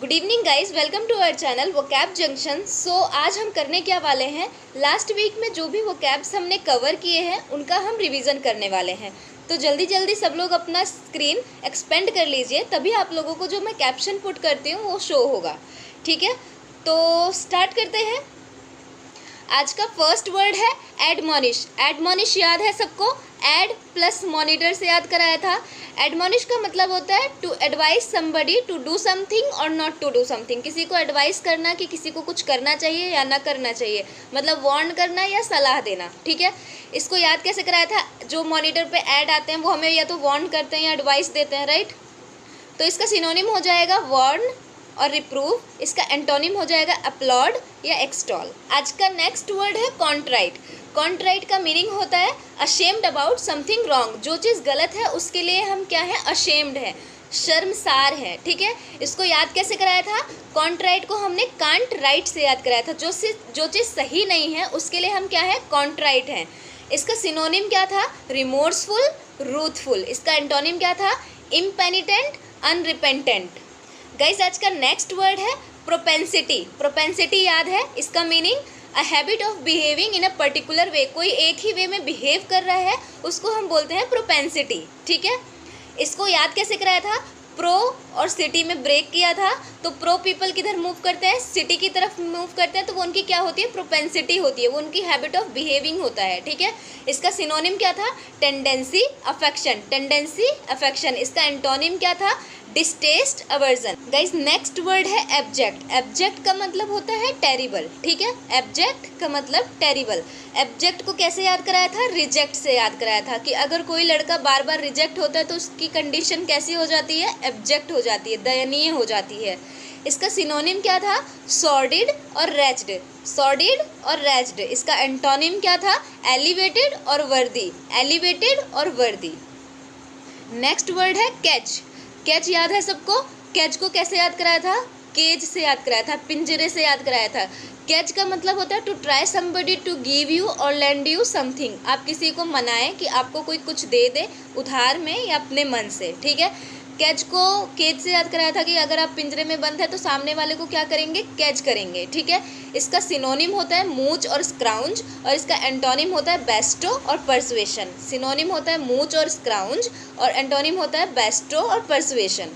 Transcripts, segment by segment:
Good evening guys, welcome to our channel vocab junction. आज हम करने क्या वाले हैं, लास्ट वीक में जो भी वोकैब्स हमने कवर किए हैं उनका हम रिवीजन करने वाले हैं। तो जल्दी जल्दी सब लोग अपना स्क्रीन एक्सपेंड कर लीजिए, तभी आप लोगों को जो मैं कैप्शन पुट करती हूँ वो शो होगा। ठीक है, तो स्टार्ट करते हैं। आज का फर्स्ट वर्ड है एडमोनिश। एडमोनिश याद है सबको, एड प्लस मॉनिटर से याद कराया था। एडमोनिश का मतलब होता है to advise somebody to do something और नॉट टू डू समथिंग। किसी को एडवाइस करना कि किसी को कुछ करना चाहिए या ना करना चाहिए, मतलब वार्न करना या सलाह देना। ठीक है, इसको याद कैसे कराया था, जो मॉनिटर पे ऐड आते हैं वो हमें या तो वार्न करते हैं या एडवाइस देते हैं, राइट। तो इसका सिनोनिम हो जाएगा वार्न और रिप्रूव। इसका एंटोनिम हो जाएगा अपलॉड या एक्सटॉल। आज का नेक्स्ट वर्ड है कॉन्ट्राइट। कॉन्ट्राइट का मीनिंग होता है अशेम्ड अबाउट समथिंग रॉन्ग। जो चीज़ गलत है उसके लिए हम क्या है, अशेम्ड है, शर्मसार है। ठीक है, इसको याद कैसे कराया था, कॉन्ट्राइट को हमने कांट राइट से याद कराया था। जो चीज़ सही नहीं है उसके लिए हम क्या है, कॉन्ट्राइट हैं। इसका सिनोनिम क्या था, रिमोर्सफुल, रूथफुल। इसका एंटोनिम क्या था, इम्पेनिटेंट, अनरिपेंटेंट। गाइस, आज का नेक्स्ट वर्ड है प्रोपेंसिटी। प्रोपेंसिटी याद है, इसका meaning a habit of behaving in a particular way. कोई एक ही वे में बिहेव कर रहा है उसको हम बोलते हैं प्रोपेंसिटी। ठीक है, इसको याद कैसे कराया था, प्रो और सिटी में ब्रेक किया था। तो प्रो पीपल किधर मूव करते हैं, सिटी की तरफ मूव करते हैं, तो वो उनकी क्या होती है, प्रोपेंसिटी होती है, वो उनकी हैबिट ऑफ बिहेविंग होता है। ठीक है, इसका सिनोनिम क्या था, टेंडेंसी, अफेक्शन। Tendency, affection. इसका एंटोनिम क्या था, distaste, aversion. Guys, next word है एब्जेक्ट। एब्जेक्ट का मतलब होता है टेरिबल। ठीक है, एब्जेक्ट का मतलब टेरिबल। एब्जेक्ट को कैसे याद कराया था, रिजेक्ट से याद कराया था कि अगर कोई लड़का बार बार रिजेक्ट होता है तो उसकी कंडीशन कैसी हो जाती है, एब्जेक्ट हो जाती है, दयनीय हो जाती है। इसका सिनोनिम क्या था, सॉर्डिड और रैज्ड। सॉर्डिड और रैज्ड। इसका एंटोनिम क्या था, एलिवेटेड और वर्दी। एलिवेटेड और वर्दी। नेक्स्ट वर्ड है कैच। कैच याद है सबको, कैच को कैसे याद कराया था, केज से याद कराया था, पिंजरे से याद कराया था। कैच का मतलब होता है to try somebody to give you और लैंड यू समथिंग। आप किसी को मनाएं कि आपको कोई कुछ दे दे उधार में या अपने मन से। ठीक है, कैच को केज से याद कराया था कि अगर आप पिंजरे में बंद है तो सामने वाले को क्या करेंगे, कैच करेंगे। ठीक है, इसका सिनोनिम होता है मूच और स्क्राउंज, और इसका एंटोनिम होता है बेस्टो और परसुएशन। सिनोनिम होता है मूच और स्क्राउंज और एंटोनिम होता है बेस्टो और परसुएशन।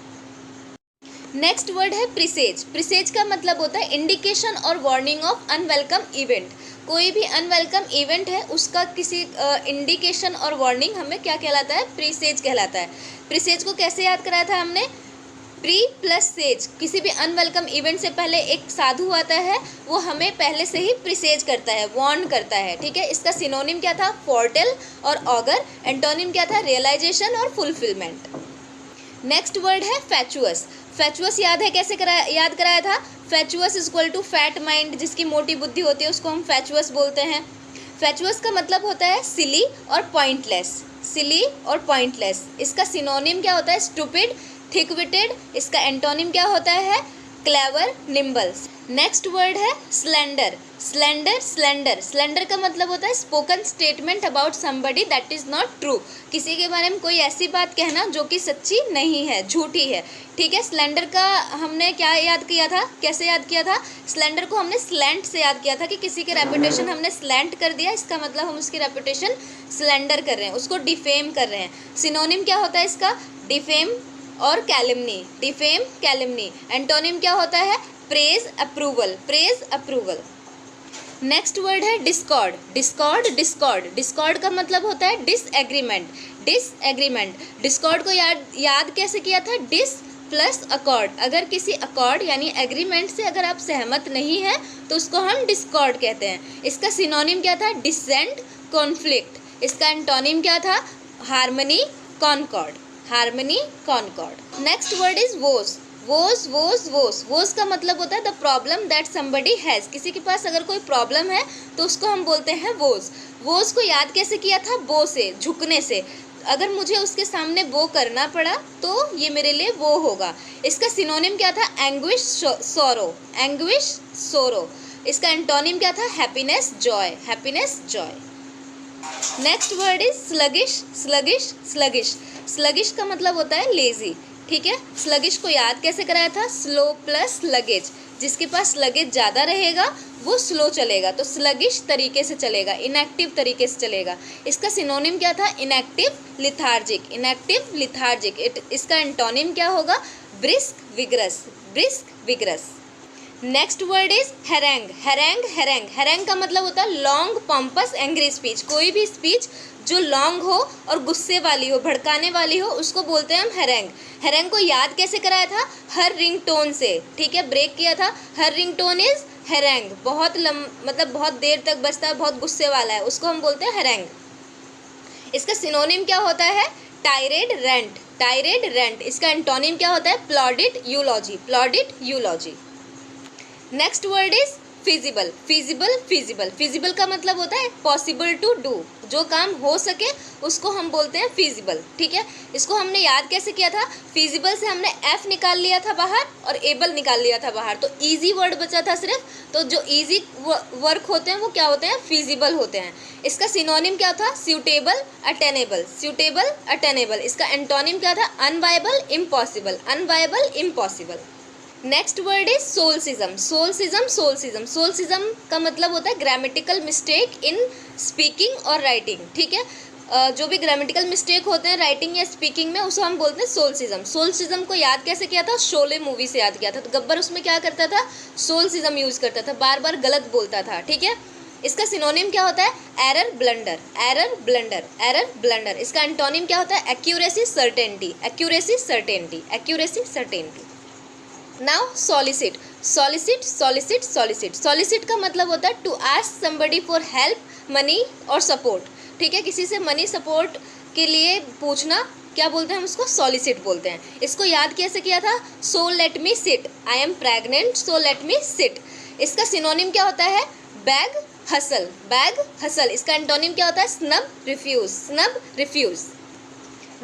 नेक्स्ट वर्ड है प्रिसेज। प्रिसेज का मतलब होता है इंडिकेशन और वार्निंग ऑफ अनवेलकम इवेंट। कोई भी अनवेलकम इवेंट है उसका किसी इंडिकेशन और वार्निंग हमें क्या कहलाता है, प्रीसेज कहलाता है। प्रीसेज को कैसे याद कराया था हमने, प्री प्लस सेज। किसी भी अनवेलकम इवेंट से पहले एक साधु आता है, वो हमें पहले से ही प्रीसेज करता है, वार्न करता है। ठीक है, इसका सिनोनिम क्या था, फोरटेल और ऑगर। एंटोनिम क्या था, रियलाइजेशन और फुलफिलमेंट। नेक्स्ट वर्ड है फैचुअस। फैचुअस याद है कैसे याद कराया था, fatuous is equal to fat mind. जिसकी मोटी बुद्धि होती है उसको हम फैचुअस बोलते हैं। फैचुअस का मतलब होता है सिली और पॉइंटलेस। सिली और पॉइंटलेस। इसका सिनोनिम क्या होता है, स्टूपिड, थिक विटेड। इसका एंटोनिम क्या होता है, क्लेवर, निम्बल। नेक्स्ट वर्ड है स्लेंडर। Slender, slender. स्लेंडर का मतलब होता है spoken statement about somebody that is not true. किसी के बारे में कोई ऐसी बात कहना जो कि सच्ची नहीं है, झूठी है। ठीक है, स्लेंडर का हमने क्या याद किया था, कैसे याद किया था, स्लेंडर को हमने स्लैंट से याद किया था कि किसी की रेपुटेशन हमने स्लैंट कर दिया, इसका मतलब हम उसकी रेपुटेशन स्लेंडर कर रहे हैं, उसको डिफेम कर रहे हैं। सिनोनिम क्या होता है इसका, डिफेम और कैलिमनी। डिफेम, कैलिमनी। एंटोनिम क्या होता है, praise, approval. Praise, approval. Next word है डिस्कॉर्ड। Discord, Discord. डिस्कॉर्ड का मतलब होता है डिसएग्रीमेंट। डिसएग्रीमेंट। डिस्कॉर्ड को याद कैसे किया था, डिस प्लस अकॉर्ड। अगर किसी अकॉर्ड यानी एग्रीमेंट से अगर आप सहमत नहीं हैं तो उसको हम डिस्कॉर्ड कहते हैं। इसका सिनोनिम क्या था, डिसेंट, कॉन्फ्लिक्ट। इसका एंटोनिम क्या था, harmony, concord. Harmony, concord. Next word is woes. Woes, woes, woes. Woes का मतलब होता है the problem that somebody has. किसी के पास अगर कोई प्रॉब्लम है तो उसको हम बोलते हैं वोस। वोस को याद कैसे किया था, बो से, झुकने से। अगर मुझे उसके सामने वो करना पड़ा तो ये मेरे लिए वो होगा। इसका सिनोनिम क्या था, एंग्विश, सोरो। एंग्विश, सोरो। इसका एंटोनिम क्या था, happiness, Joy. Happiness, Joy. Next word is sluggish. Sluggish, sluggish. Sluggish का मतलब होता है लेजी। ठीक है। स्लगिश को याद कैसे कराया था? स्लो प्लस लगेज, जिसके पास लगेज ज़्यादा रहेगा वो स्लो चलेगा, तो स्लगिश तरीके से चलेगा, इनएक्टिव तरीके से चलेगा। इसका सिनोनिम क्या था? Inactive lethargic, inactive lethargic. इसका एंटोनिम क्या होगा? Brisk vigorous, brisk vigorous. Next word is harangue, harangue, harangue. Harangue का मतलब होता है लॉन्ग पॉम्पस एंग्री स्पीच। कोई भी स्पीच जो लॉन्ग हो और गुस्से वाली हो, भड़काने वाली हो, उसको बोलते हैं हम हैरेंग। हैरेंग को याद कैसे कराया था? हर रिंगटोन से, ठीक है, ब्रेक किया था। हर रिंगटोन इज हैरेंग, बहुत मतलब बहुत देर तक बजता है, बहुत गुस्से वाला है, उसको हम बोलते हैं हैरेंग। इसका सिनोनिम क्या होता है? Tirade rant, tirade rant. इसका एंटोनिम क्या होता है? Plaudit eulogy, plaudit eulogy. Next word is feasible, feasible, feasible. Feasible का मतलब होता है पॉसिबल टू डू, जो काम हो सके उसको हम बोलते हैं फिजिबल, ठीक है। इसको हमने याद कैसे किया था? फिजिबल से हमने एफ निकाल लिया था बाहर और एबल निकाल लिया था बाहर, तो इजी वर्ड बचा था सिर्फ। तो जो इजी वर्क होते हैं वो क्या होते हैं? फिजिबल होते हैं। इसका सिनोनिम क्या था? Suitable, attainable, suitable, attainable. इसका एंटोनिम क्या था? Unviable, impossible, unviable, impossible. Next word is solecism, solecism, solecism. Solecism का मतलब होता है grammatical mistake in speaking or writing, ठीक है। जो भी ग्रामेटिकल मिस्टेक होते हैं राइटिंग या स्पीकिंग में, उसको हम बोलते हैं सोल्सिज्म। सोल्सिज्म को याद कैसे किया था? शोले मूवी से याद किया था। तो गब्बर उसमें क्या करता था? सोल्सिज्म यूज करता था, बार बार गलत बोलता था, ठीक है। इसका सिनोनिम क्या होता है? Error, blunder, error, blunder, error, blunder. इसका एंटोनिम क्या होता है? Accuracy, certainty, accuracy, certainty, accuracy, certainty. Now solicit, solicit, solicit, solicit. Solicit का मतलब होता है to ask somebody for help, money और सपोर्ट, ठीक है। किसी से मनी सपोर्ट के लिए पूछना, क्या बोलते हैं हम उसको? सॉलिसिट बोलते हैं। इसको याद कैसे किया था? So let me sit, I am pregnant, so let me sit. इसका सिनोनिम क्या होता है? Beg hustle, beg hustle. इसका एंटोनिम क्या होता है? Snub, refuse, snub, refuse.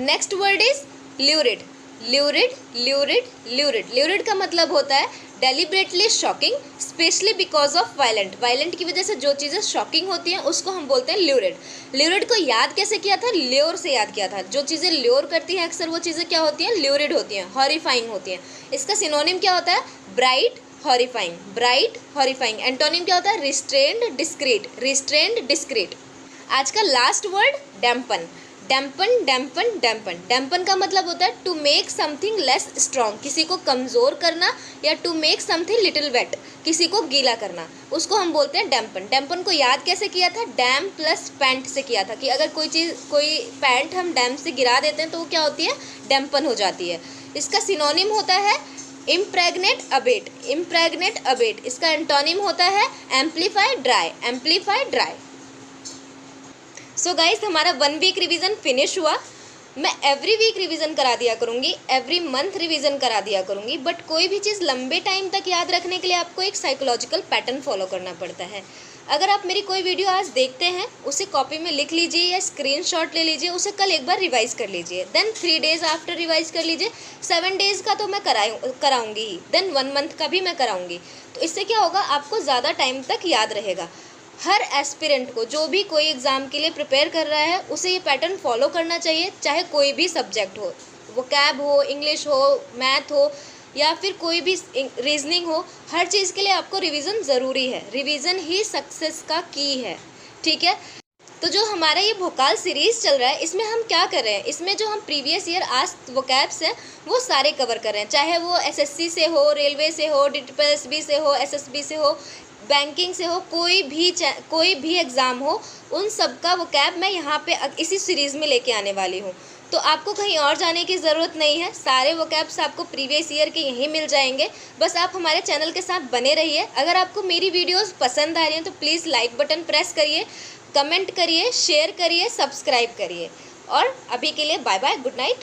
Next word is lurid, lurid, lurid, lurid. Lurid का मतलब होता है deliberately shocking, especially because of violent. Violent की वजह से जो चीज़ें शॉकिंग होती हैं उसको हम बोलते हैं ल्यूरिड। ल्यूरिड को याद कैसे किया था? ल्योर से याद किया था। जो चीज़ें ल्योर करती हैं अक्सर वो चीज़ें क्या होती हैं? ल्यूरिड होती हैं, हॉरिफाइंग होती हैं। इसका सिनोनिम क्या होता है? Bright, horrifying, bright, horrifying. Antonym क्या होता है? Restrained, discreet, restrained, discreet. आज का last word dampen, dampen, dampen, dampen. Dampen का मतलब होता है to make something less strong, किसी को कमज़ोर करना, या to make something little wet, किसी को गीला करना, उसको हम बोलते हैं डैम्पन। डैम्पन को याद कैसे किया था? डैम प्लस पैंट से किया था, कि अगर कोई पैंट हम डैम से गिरा देते हैं तो वो क्या होती है? डैम्पन हो जाती है। इसका सिनोनिम होता है इम्प्रेग्नेट, अबेट, इम्प्रेग्नेट, अबेट। इसका एंटोनिम होता है amplify, dry, amplify, dry. So guys, हमारा 1 वीक रिवीजन फिनिश हुआ। मैं एवरी वीक रिवीजन करा दिया करूँगी, एवरी मंथ रिवीजन करा दिया करूँगी, बट कोई भी चीज़ लंबे टाइम तक याद रखने के लिए आपको एक साइकोलॉजिकल पैटर्न फॉलो करना पड़ता है। अगर आप मेरी कोई वीडियो आज देखते हैं, उसे कॉपी में लिख लीजिए या स्क्रीनशॉट ले लीजिए, उसे कल एक बार रिवाइज कर लीजिए, देन 3 डेज आफ्टर रिवाइज कर लीजिए। 7 डेज़ का तो मैं कराऊँगी ही, देन 1 मंथ का भी मैं कराऊँगी। तो इससे क्या होगा? आपको ज़्यादा टाइम तक याद रहेगा। हर एस्पिरेंट को, जो भी कोई एग्ज़ाम के लिए प्रिपेयर कर रहा है, उसे ये पैटर्न फॉलो करना चाहिए, चाहे कोई भी सब्जेक्ट हो, वोकैब हो, इंग्लिश हो, मैथ हो, या फिर कोई भी रीजनिंग हो। हर चीज़ के लिए आपको रिवीजन ज़रूरी है। रिवीजन ही सक्सेस का की है, ठीक है। तो जो हमारा ये वोकाल सीरीज़ चल रहा है, इसमें हम क्या कर रहे हैं? इसमें जो हम प्रीवियस ईयर आस्क्ड वोकैब्स हैं वो सारे कवर कर रहे हैं, चाहे वो एसएससी से हो, रेलवे से हो, DPSB से हो, SSB से हो, बैंकिंग से हो, कोई भी एग्ज़ाम हो, उन सब का वोकैब मैं यहाँ पे इसी सीरीज़ में लेके आने वाली हूँ। तो आपको कहीं और जाने की ज़रूरत नहीं है, सारे वोकैब्स आपको प्रीवियस ईयर के यहीं मिल जाएंगे। बस आप हमारे चैनल के साथ बने रहिए। अगर आपको मेरी वीडियोस पसंद आ रही हैं तो प्लीज़ लाइक बटन प्रेस करिए, कमेंट करिए, शेयर करिए, सब्सक्राइब करिए। और अभी के लिए बाय बाय, गुड नाइट।